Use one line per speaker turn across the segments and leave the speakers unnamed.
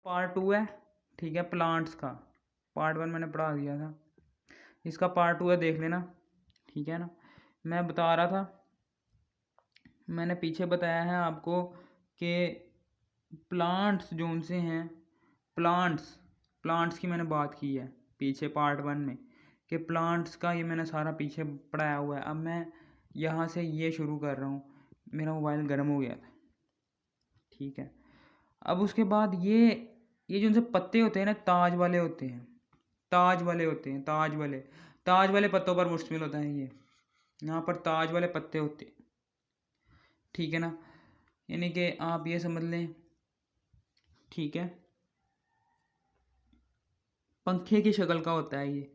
Part 2 है, ठीक है। प्लांट्स का पार्ट 1 मैंने पढ़ा दिया था, इसका पार्ट 2 है, देख लेना, ठीक है ना। मैं बता रहा था, मैंने पीछे बताया है आपको कि प्लांट्स जो उनसे हैं, प्लांट्स की मैंने बात की है पीछे पार्ट 1 में, कि प्लांट्स का ये मैंने सारा पीछे पढ़ाया हुआ है। अब मैं यहाँ से ये शुरू कर रहा हूँ, मेरा मोबाइल गर्म हो गया था, ठीक है। अब उसके बाद ये जो उनसे पत्ते होते हैं ना, ताज वाले होते हैं, ताज वाले पत्तों पर मुश्तमिल होता है ये। यहाँ पर ताज वाले पत्ते होते हैं, ठीक है ना। यानी कि आप ये समझ लें, ठीक है, पंखे की शक्ल का होता है ये,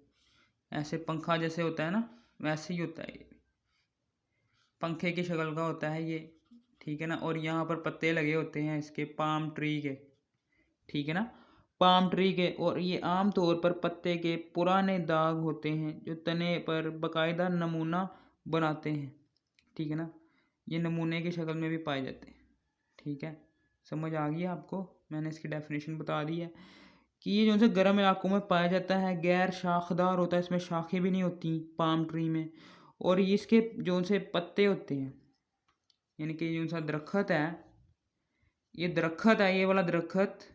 ऐसे पंखा जैसे होता है ना, वैसे ही होता है ये, पंखे की शक्ल का होता है ये, ठीक है ना। और यहाँ पर पत्ते लगे होते हैं इसके, पाम ट्री के, ठीक है ना, पाम ट्री के। और ये आम तौर पर पत्ते के पुराने दाग होते हैं जो तने पर बाकायदा नमूना बनाते हैं, ठीक है ना। ये नमूने की शक्ल में भी पाए जाते हैं, ठीक है। समझ आ गई आपको, मैंने इसकी डेफिनेशन बता दी है कि ये जो उनसे गर्म इलाकों में पाया जाता है, गैर शाखदार होता है, इसमें शाखें भी नहीं होती पाम ट्री में। और ये इसके जो उनसे पत्ते होते हैं, यानी कि जो उनका दरख्त है, ये वाला दरख्त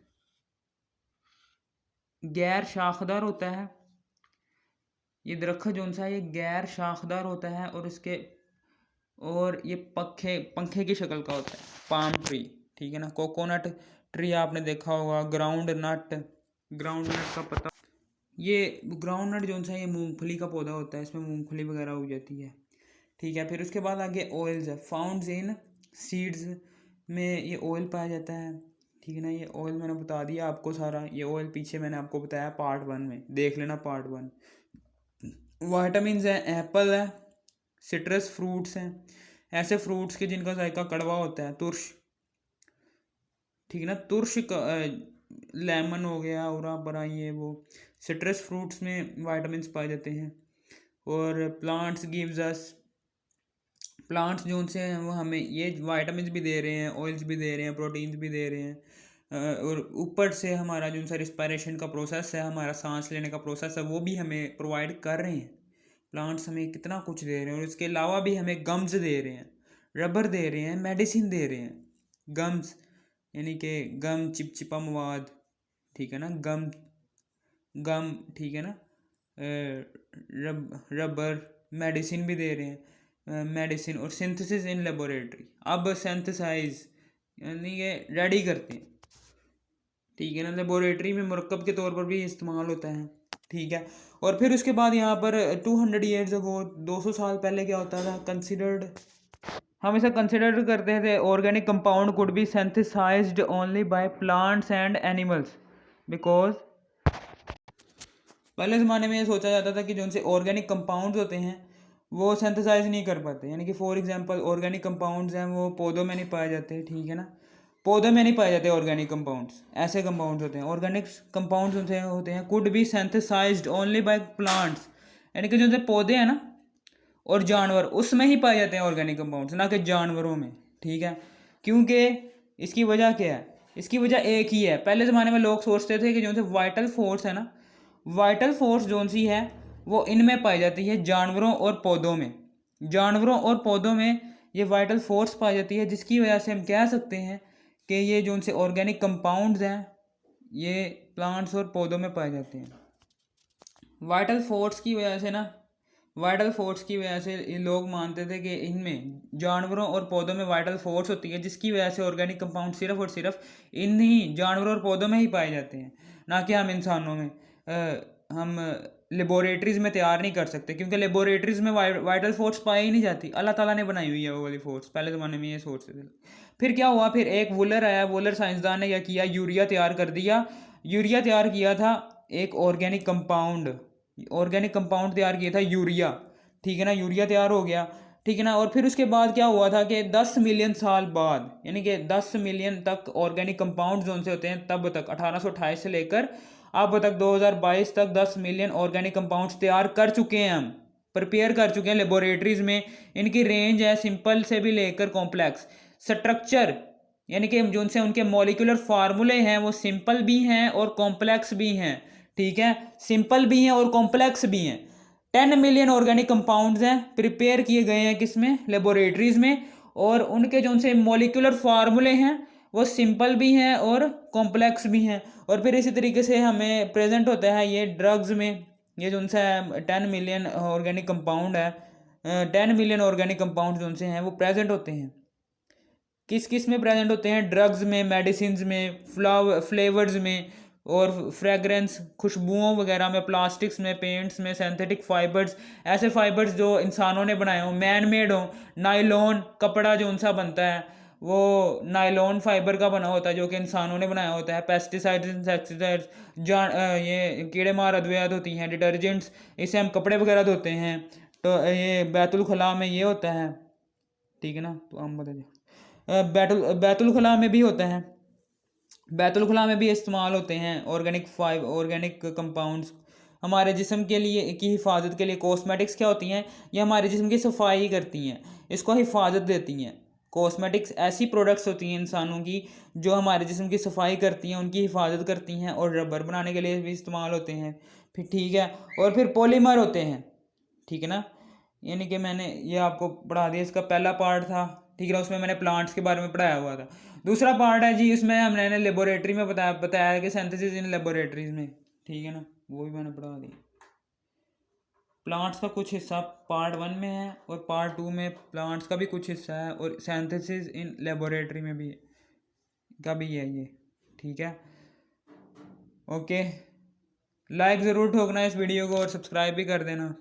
गैर शाखदार होता है। ये दरख्त जो सा है ये गैर शाखदार होता है, और ये पंखे की शक्ल का होता है, पाम ट्री, ठीक है ना। कोकोनट ट्री आपने देखा होगा, ग्राउंड नट का पता, ये ग्राउंड नट जो सा ये मूंगफली का पौधा होता है, इसमें मूंगफली वगैरह उग जाती है, ठीक है। फिर उसके बाद आगे ऑयल्स है, फाउंड इन सीड्स में ये ऑयल पाया जाता है, ठीक है ना। ये ऑयल मैंने बता दिया आपको सारा, ये ऑयल पीछे मैंने आपको बताया पार्ट 1 में, देख लेना पार्ट 1। वाइटामिन है, एप्पल है, सिट्रस फ्रूट्स हैं, ऐसे फ्रूट्स के जिनका जायका कड़वा होता है, तुर्श, ठीक है ना, तुर्श का लेमन हो गया, और बड़ा ये वो सिट्रस फ्रूट्स में वाइटामिन पाए जाते हैं। और प्लांट्स जो उनसे हैं वो हमें ये वाइटामिन भी दे रहे हैं, ऑयल्स भी दे रहे हैं, प्रोटीन्स भी दे रहे हैं, और ऊपर से हमारा जो उनसा रिस्पायरेशन का प्रोसेस है, हमारा सांस लेने का प्रोसेस है, वो भी हमें प्रोवाइड कर रहे हैं। प्लांट्स हमें कितना कुछ दे रहे हैं, और इसके अलावा भी हमें गम्स दे रहे हैं, रबर दे रहे हैं, मेडिसिन दे रहे हैं। गम्स यानी कि गम चिपचिपा मवाद, ठीक है ना, गम ठीक है ना, रबर मेडिसिन भी दे रहे हैं, मेडिसिन। और सिंथेसिस इन लेबोरेटरी, अब सिंथेसाइज यानी कि रेडी करते हैं, ठीक है ना, लेबोरेटरी में मुरक्कब के तौर पर भी इस्तेमाल होता है, ठीक है। और फिर उसके बाद यहाँ पर 200 ईयर्स अगो, 200 साल पहले क्या होता था, हम इसे कंसिडर करते थे organic compound could be synthesized only by plants and animals, because पहले ज़माने में ये सोचा जाता था कि जो उनसे ऑर्गेनिक कंपाउंड्स होते हैं वो सिंथेसाइज नहीं कर पाते, यानी कि फॉर एग्जांपल ऑर्गेनिक कंपाउंड्स हैं वो पौधों में नहीं पाए जाते, ठीक है ना, पौधों में नहीं पाए जाते ऑर्गेनिक कंपाउंड्स, ऐसे कंपाउंड्स होते हैं। ऑर्गेनिक कंपाउंड्स होते हैं could be synthesized only by plants, यानी कि जो उनसे पौधे हैं ना और जानवर, उसमें ही पाए जाते हैं ऑर्गेनिक कंपाउंड्स, ना कि जानवरों में, ठीक है। क्योंकि इसकी वजह क्या है, इसकी वजह एक ही है। पहले ज़माने में लोग सोचते थे कि जो उनसे वाइटल फोर्स है ना, वाइटल फोर्स जो सी है वो इनमें पाई जाती है, जानवरों और पौधों में, ये वाइटल फोर्स पाई जाती है, जिसकी वजह से हम कह सकते हैं कि ये जो उनसे ऑर्गेनिक कंपाउंड्स हैं ये प्लांट्स और पौधों में पाए जाते हैं। वाइटल फोर्स की वजह से ये लोग मानते थे कि इनमें जानवरों और पौधों में वाइटल फोर्स होती है, जिसकी वजह से ऑर्गेनिक कंपाउंड सिर्फ और सिर्फ इन्हीं जानवरों और पौधों में ही पाए जाते हैं, ना कि हम इंसानों में। हम लेबोरेटरीज़ में तैयार नहीं कर सकते, क्योंकि लेबोरेटरीज़ में वाइटल फोर्स पाई ही नहीं जाती, अल्लाह ताला ने बनाई हुई है वो वाली फोर्स, पहले ज़माने में ये सोचते थे। फिर क्या हुआ, फिर एक वुलर आया, वुलर साइंसदान ने क्या किया, यूरिया तैयार किया था, एक ऑर्गेनिक कंपाउंड तैयार किया था, यूरिया, ठीक है ना, यूरिया तैयार हो गया, ठीक है ना। और फिर उसके बाद क्या हुआ था कि 10 मिलियन साल बाद, यानी कि 10 मिलियन तक ऑर्गेनिक कंपाउंड जोन से होते हैं, तब तक 1828 से लेकर अब तक 2022 तक 10 मिलियन ऑर्गेनिक कंपाउंड्स तैयार कर चुके हैं, हम प्रिपेयर कर चुके हैं लेबोरेटरीज में। इनकी रेंज है सिंपल से भी लेकर कॉम्प्लेक्स स्ट्रक्चर, यानी कि जो उनसे उनके मॉलिक्यूलर फार्मूले हैं वो सिंपल भी हैं और कॉम्प्लेक्स भी हैं, ठीक है, सिंपल भी हैं और कॉम्प्लेक्स भी हैं। 10 मिलियन ऑर्गेनिक कंपाउंड्स हैं, प्रिपेयर किए गए हैं किसमें, लेबोरेटरीज में, और उनके जो उनसे मॉलिक्यूलर फार्मूले हैं वो सिंपल भी हैं और कॉम्प्लेक्स भी हैं। और फिर इसी तरीके से हमें प्रेजेंट होता है ये ड्रग्स में, ये जो उनसे 10 मिलियन ऑर्गेनिक कंपाउंड है, 10 मिलियन ऑर्गेनिक कंपाउंड जो उनसे हैं वो प्रेजेंट होते हैं। किस किस में प्रेजेंट होते हैं, ड्रग्स में, मेडिसिन में, फ्लेवर्स में, और फ्रेगरेंस, खुशबुओं वगैरह में, प्लास्टिक्स में, पेंट्स में, सिंथेटिक फाइबर्स, ऐसे फाइबर्स जो इंसानों ने बनाए हों, मैन मेड हों, नाइलॉन कपड़ा जो उनसा बनता है वो नाइलॉन फाइबर का बना होता है जो कि इंसानों ने बनाया होता है, पेस्टिसाइड्स, इंसेक्टिसाइड्स, ये कीड़े मार अद्वियात होती हैं, डिटर्जेंट्स, इससे हम कपड़े वगैरह धोते हैं। तो ये बैतुल खला में ये होता है, ठीक है ना। तो हम बताइए बैतुल खला में भी होता है, बैतुल खुला में भी इस्तेमाल होते हैं ऑर्गेनिक कंपाउंड्स हमारे जिस्म के लिए की हिफाजत के लिए। कॉस्मेटिक्स क्या होती हैं, ये हमारे जिस्म की सफाई करती हैं, इसको हिफाजत देती हैं। कॉस्मेटिक्स ऐसी प्रोडक्ट्स होती हैं इंसानों की जो हमारे जिस्म की सफाई करती हैं, उनकी हिफाजत करती हैं, और रबर बनाने के लिए भी इस्तेमाल होते हैं, फिर ठीक है। और फिर पॉलीमर होते हैं, ठीक है ना। यानी कि मैंने ये आपको पढ़ा दिया, इसका पहला पार्ट था, ठीक है ना, उसमें मैंने प्लांट्स के बारे में पढ़ाया हुआ था। दूसरा पार्ट है जी, उसमें हमने लेबोरेटरी में बताया कि सिंथेसिस इन लेबोरेटरीज में, ठीक है ना, वो भी मैंने पढ़ा दिया। प्लांट्स का कुछ हिस्सा पार्ट 1 में है और पार्ट 2 में प्लांट्स का भी कुछ हिस्सा है, और सिंथेसिस इन लेबोरेटरी में भी का भी है ये, ठीक है। ओके, लाइक ज़रूर ठोकना इस वीडियो को और सब्सक्राइब भी कर देना।